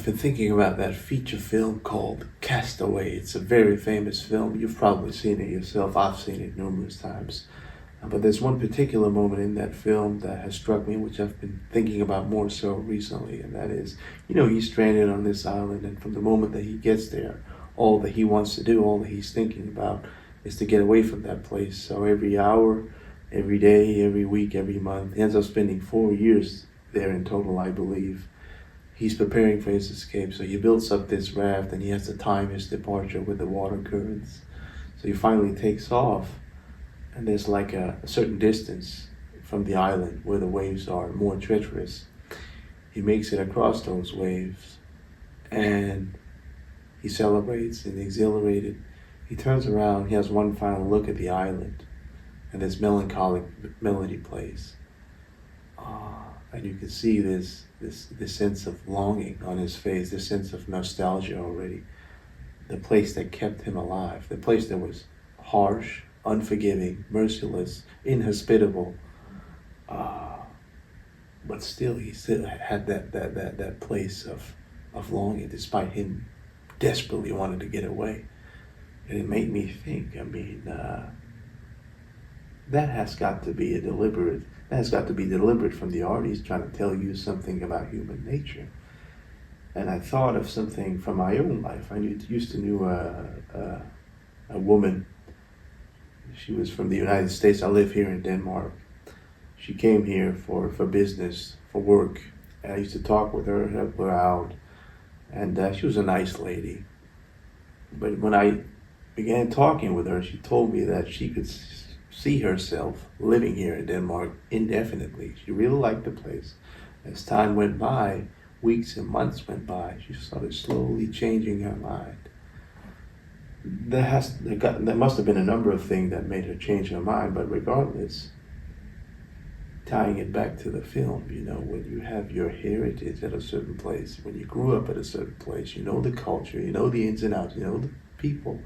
I've been thinking about that feature film called Castaway. It's a very famous film. You've probably seen it yourself. I've seen it numerous times. But there's one particular moment in that film that has struck me, which I've been thinking about more so recently, and that is, he's stranded on this island, and from the moment that he gets there, all that he wants to do, all that he's thinking about is to get away from that place. So every hour, every day, every week, every month, he ends up spending 4 years there in total, I believe. He's preparing for his escape, so he builds up this raft and he has to time his departure with the water currents. So he finally takes off, and there's like a certain distance from the island where the waves are more treacherous. He makes it across those waves, and he celebrates and exhilarated. He turns around, he has one final look at the island, and this melancholic melody plays. And you can see this sense of longing on his face, this sense of nostalgia already. The place that kept him alive, the place that was harsh, unforgiving, merciless, inhospitable. But still, he still had that place of longing, despite him desperately wanting to get away. And it made me think, that has got to be deliberate from the artist trying to tell you something about human nature. And I thought of something from my own life. I used to know a woman. She was from the United States. I live here in Denmark. She came here for business, for work. And I used to talk with her, help her out. And she was a nice lady. But when I began talking with her, she told me that she could see herself living here in Denmark indefinitely. She really liked the place. As time went by, weeks and months went by, she started slowly changing her mind. There must have been a number of things that made her change her mind, but regardless, tying it back to the film, when you have your heritage at a certain place, when you grew up at a certain place, you know the culture, you know the ins and outs, you know the people,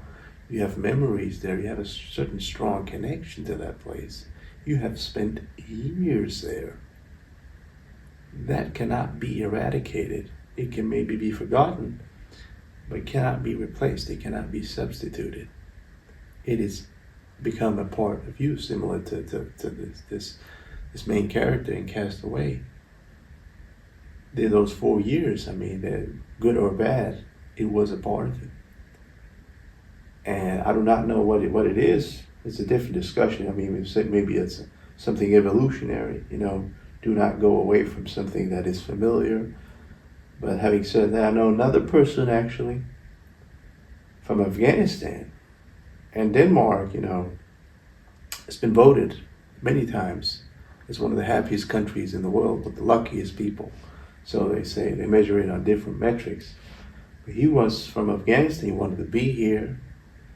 you have memories there, you have a certain strong connection to that place. You have spent years there. That cannot be eradicated. It can maybe be forgotten, but cannot be replaced. It cannot be substituted. It has become a part of you, similar to this main character in Castaway. Those 4 years, they're good or bad, it was a part of it. And I do not know what it is. It's a different discussion. Maybe it's something evolutionary, do not go away from something that is familiar. But having said that, I know another person actually from Afghanistan and Denmark, it's been voted many times as one of the happiest countries in the world with the luckiest people. So they say, they measure it on different metrics. But he was from Afghanistan, he wanted to be here.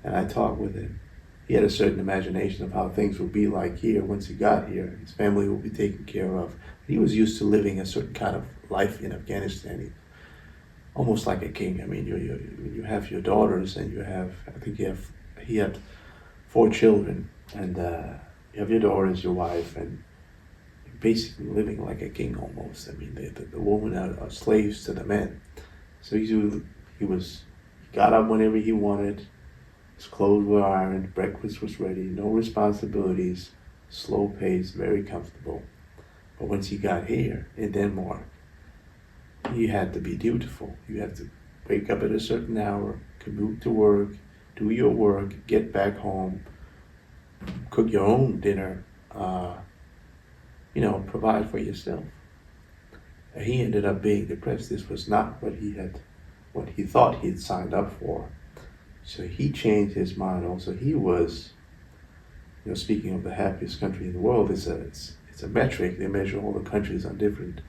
And I talked with him. He had a certain imagination of how things would be like here once he got here. His family would be taken care of. He was used to living a certain kind of life in Afghanistan, almost like a king. You have your daughters, and he had 4 children, and you have your daughters, your wife, and you're basically living like a king almost. The women are slaves to the men. So he got up whenever he wanted. His clothes were ironed, breakfast was ready, no responsibilities, slow pace, very comfortable. But once he got here in Denmark, he had to be dutiful. You had to wake up at a certain hour, commute to work, do your work, get back home, cook your own dinner, provide for yourself. And he ended up being depressed. This was not what he thought he had signed up for. So he changed his mind also. He was, speaking of the happiest country in the world, it's a metric. They measure all the countries on different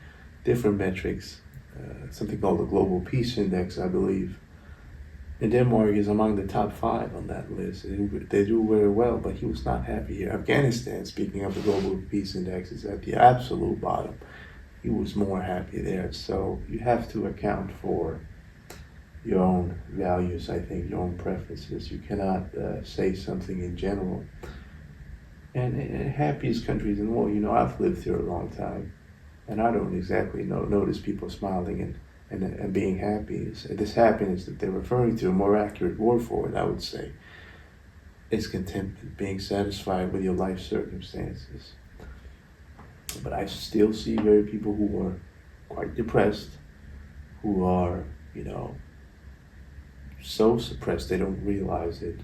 metrics. Something called the Global Peace Index, I believe. And Denmark is among the top 5 on that list. They do very well, but he was not happy here. Afghanistan, speaking of the Global Peace Index, is at the absolute bottom. He was more happy there. So you have to account for your own values, I think, your own preferences. You cannot say something in general. And happiest countries in the world, I've lived here a long time, and I don't exactly notice people smiling and being happy. This happiness that they're referring to, a more accurate word for it, I would say, is contentment, being satisfied with your life circumstances. But I still see very people who are quite depressed, who are, so suppressed they don't realize it,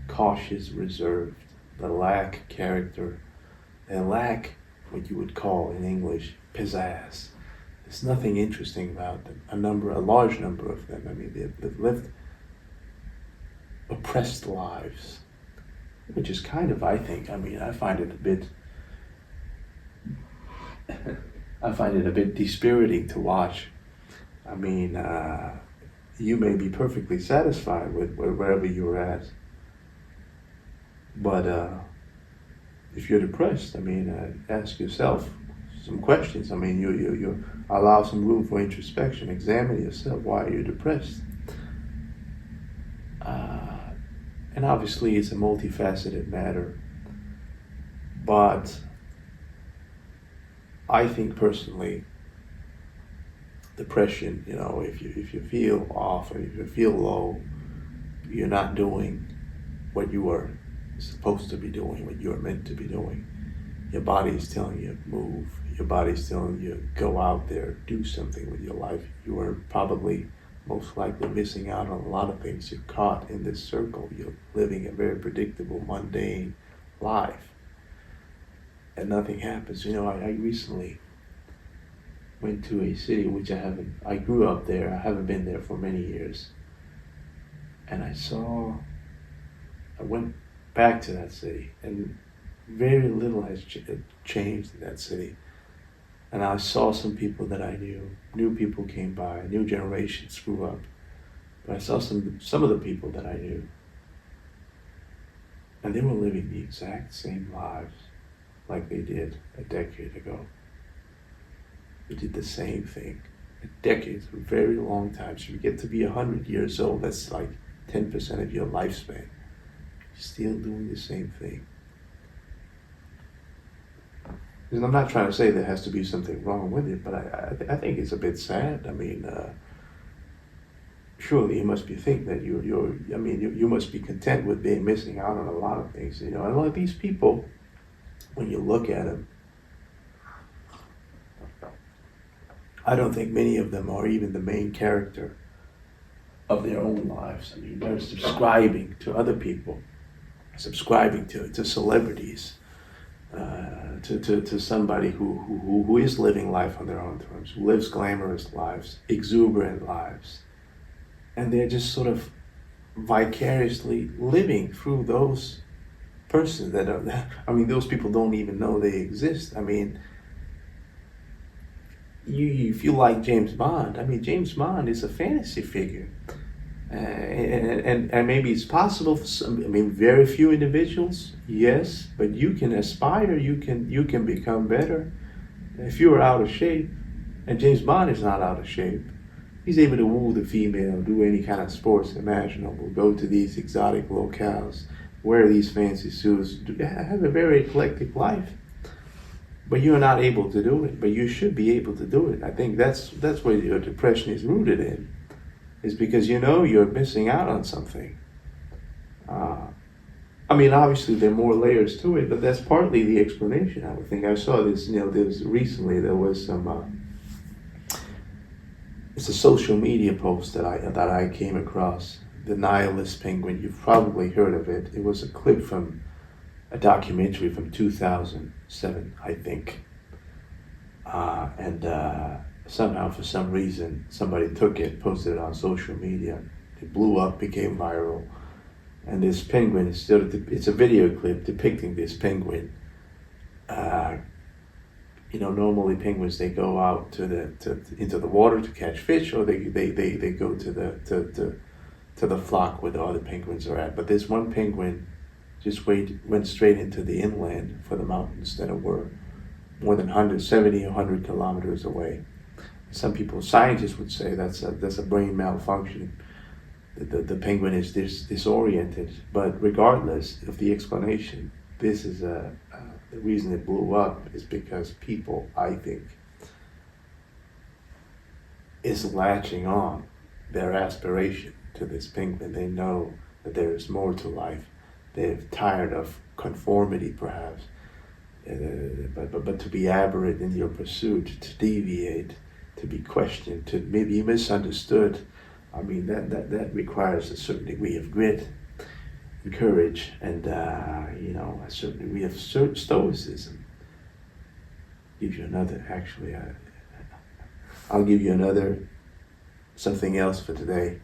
cautious, reserved, they lack character, they lack what you would call in English pizzazz. There's nothing interesting about them. A large number of them. I mean, they've lived oppressed lives, which is kind of, I find it a bit dispiriting to watch. I mean, you may be perfectly satisfied with wherever you're at, but if you're depressed, ask yourself some questions. You allow some room for introspection. Examine yourself. Why are you depressed? And obviously, it's a multifaceted matter. But I think personally, depression, if you feel off or if you feel low, you're not doing what you are supposed to be doing, what you're meant to be doing. Your body is telling you move. Your body is telling you go out there, do something with your life. You are probably most likely missing out on a lot of things. You're caught in this circle. You're living a very predictable, mundane life, and nothing happens. I recently went to a city which I grew up there. I haven't been there for many years. And I went back to that city, and very little has changed in that city. And I saw some people that I knew. New people came by, new generations grew up. But I saw some of the people that I knew, and they were living the exact same lives like they did a decade ago. They did the same thing. A decade is a very long time. So you get to be 100 years old, that's like 10% of your lifespan. You're still doing the same thing. And I'm not trying to say there has to be something wrong with it, but I think it's a bit sad. Surely you must think that you must be content with being missing out on a lot of things. And a lot of these people, when you look at them, I don't think many of them are even the main character of their own lives. They're subscribing to other people, subscribing to celebrities, to somebody who is living life on their own terms, who lives glamorous lives, exuberant lives. And they're just sort of vicariously living through those persons those people don't even know they exist. If you like James Bond, James Bond is a fantasy figure. And maybe it's possible for some, very few individuals, yes, but you can aspire, you can become better. If you're out of shape, and James Bond is not out of shape, he's able to woo the female, do any kind of sports imaginable, go to these exotic locales, wear these fancy suits, have a very eclectic life. But you're not able to do it, but you should be able to do it. I think that's where your depression is rooted in. Is because you're missing out on something. Obviously there are more layers to it, but that's partly the explanation, I would think. I saw this, there was it's a social media post that I came across, the nihilist penguin. You've probably heard of it. It was a clip from a documentary from 2007, I think. Somehow, for some reason, somebody took it, posted it on social media. It blew up, became viral. And this penguin is it's a video clip depicting this penguin. Normally penguins, they go out into the water to catch fish, or they go to the flock where the other penguins are at. But this one penguin just went straight into the inland for the mountains that were more than 170 or 100 kilometers away. Some people, scientists would say that's a brain malfunction. The penguin is disoriented, but regardless of the explanation, this is the reason it blew up is because people, I think, is latching on their aspiration to this penguin. They know that there is more to life. They're tired of conformity, perhaps, but to be aberrant in your pursuit, to deviate, to be questioned, to maybe misunderstood. I mean, that requires a certain degree of grit and courage, and a certain degree of stoicism. Give you another. Actually, I'll give you another something else for today.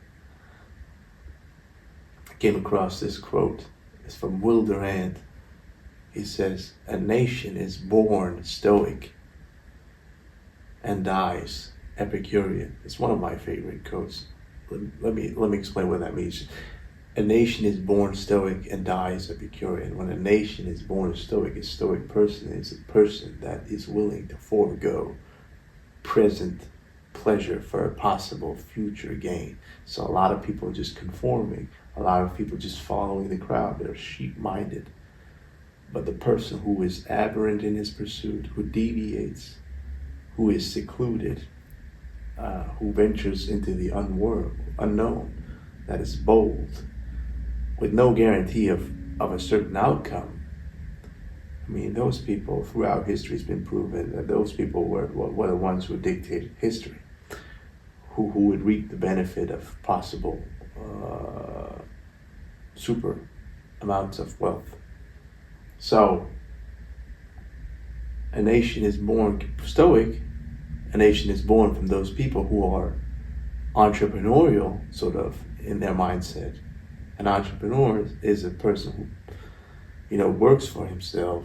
I came across this quote. It's from Will Durant. He says, "A nation is born stoic and dies epicurean." It's one of my favorite quotes. Let me explain what that means. A nation is born stoic and dies epicurean. When a nation is born stoic, a stoic person is a person that is willing to forego present pleasure for a possible future gain. So a lot of people are just conforming. A lot of people just following the crowd. They're sheep-minded. But the person who is aberrant in his pursuit, who deviates, who is secluded, who ventures into the unknown, that is bold, with no guarantee of a certain outcome. I mean, those people throughout history, it's been proven that those people were the ones who dictated history, who would reap the benefit of possible super amounts of wealth. So, a nation is born stoic. A nation is born from those people who are entrepreneurial, sort of, in their mindset. An entrepreneur is a person who, works for himself,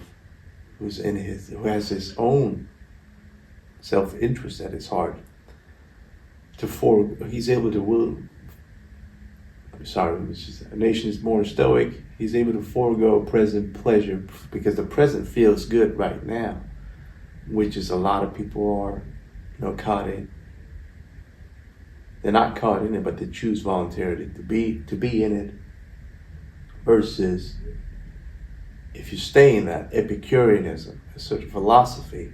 who has his own self-interest at his heart. He's able to a nation is born stoic. He's able to forego present pleasure because the present feels good right now, which is a lot of people are, caught in. They're not caught in it, but they choose voluntarily to be in it. Versus, if you stay in that Epicureanism, a sort of philosophy,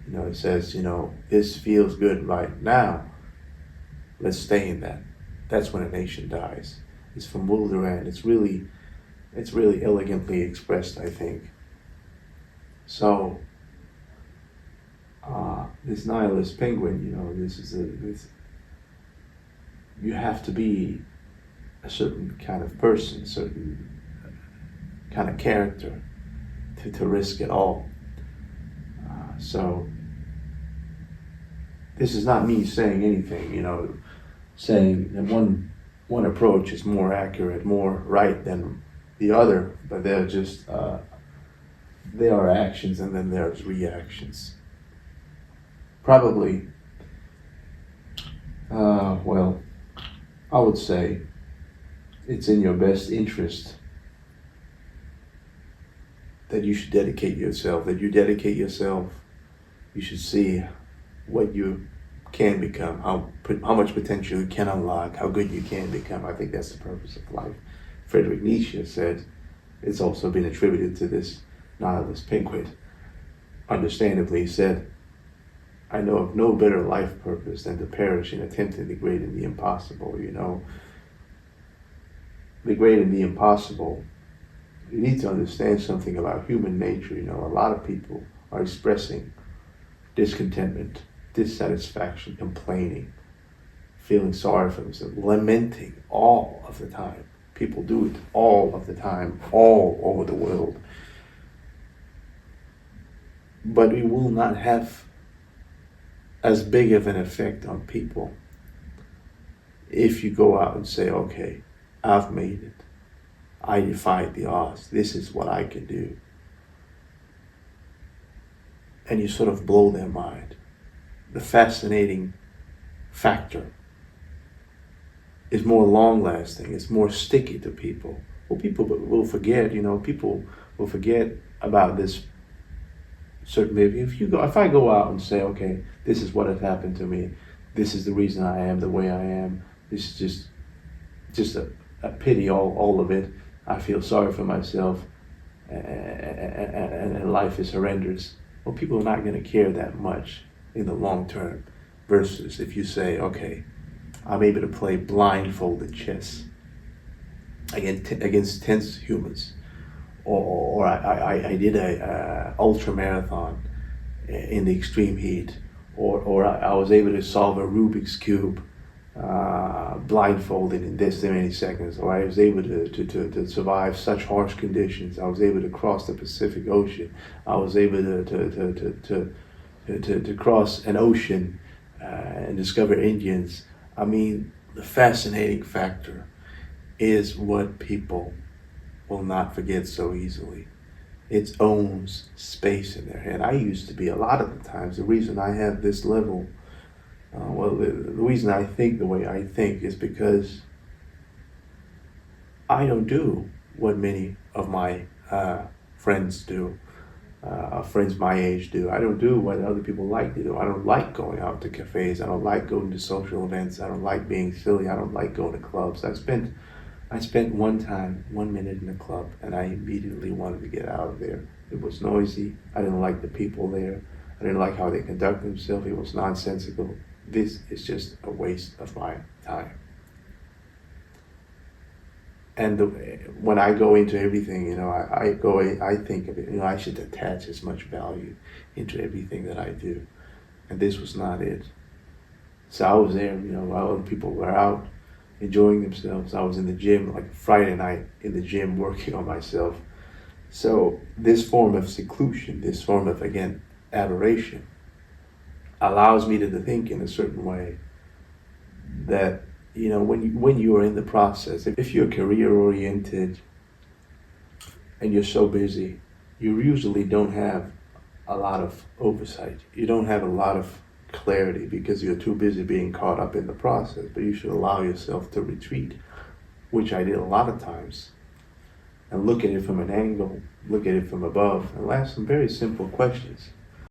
it says, this feels good right now. Let's stay in that. That's when a nation dies. It's from Will Durant. It's really elegantly expressed, I think. So, this nihilist penguin, you have to be a certain kind of person, a certain kind of character to risk it all. So, this is not me saying anything, saying that one approach is more accurate, more right than the other, but they're just, there are actions and then there's reactions. Probably, I would say it's in your best interest that you should dedicate yourself, you should see what you can become, how much potential you can unlock, how good you can become. I think that's the purpose of life. Friedrich Nietzsche said, it's also been attributed to this nihilist penguin. Understandably, he said, I know of no better life purpose than to perish in attempting the great and the impossible, The great and the impossible. You need to understand something about human nature. A lot of people are expressing discontentment, dissatisfaction, complaining, feeling sorry for themselves, lamenting all of the time. People do it all of the time, all over the world. But it will not have as big of an effect on people if you go out and say, okay, I've made it. I defied the odds. This is what I can do. And you sort of blow their mind. The fascinating factor is more long-lasting. It's more sticky to people. Well, people will forget. People will forget about this certain. If I go out and say, okay, this is what has happened to me. This is the reason I am the way I am. This is just a pity, all of it. I feel sorry for myself, and life is horrendous. Well, people are not going to care that much in the long term. versus if you say, okay, I'm able to play blindfolded chess against tense humans, or I did a ultra marathon in the extreme heat, or I was able to solve a Rubik's Cube blindfolded in this many seconds, or I was able to survive such harsh conditions. I was able to cross the Pacific Ocean. I was able to cross an ocean and discover Indians. I mean, the fascinating factor is what people will not forget so easily. It owns space in their head. I used to be, a lot of the times, the reason I have this level, the reason I think the way I think is because I don't do what many of my friends do, friends my age do. I don't do what other people like to do. I don't like going out to cafes. I don't like going to social events. I don't like being silly. I don't like going to clubs. I spent 1 minute in a club and I immediately wanted to get out of there. It was noisy. I didn't like the people there. I didn't like how they conduct themselves. It was nonsensical. This is just a waste of my time. And when I go into everything, I think of it, I should attach as much value into everything that I do. And this was not it. So I was there, while other people were out enjoying themselves. I was in the gym, like Friday night in the gym, working on myself. So this form of seclusion, this form of, again, adoration, allows me to think in a certain way that, when you are in the process, if you're career oriented and you're so busy, you usually don't have a lot of oversight. You don't have a lot of clarity because you're too busy being caught up in the process. But you should allow yourself to retreat, which I did a lot of times, and look at it from an angle, look at it from above, and ask some very simple questions.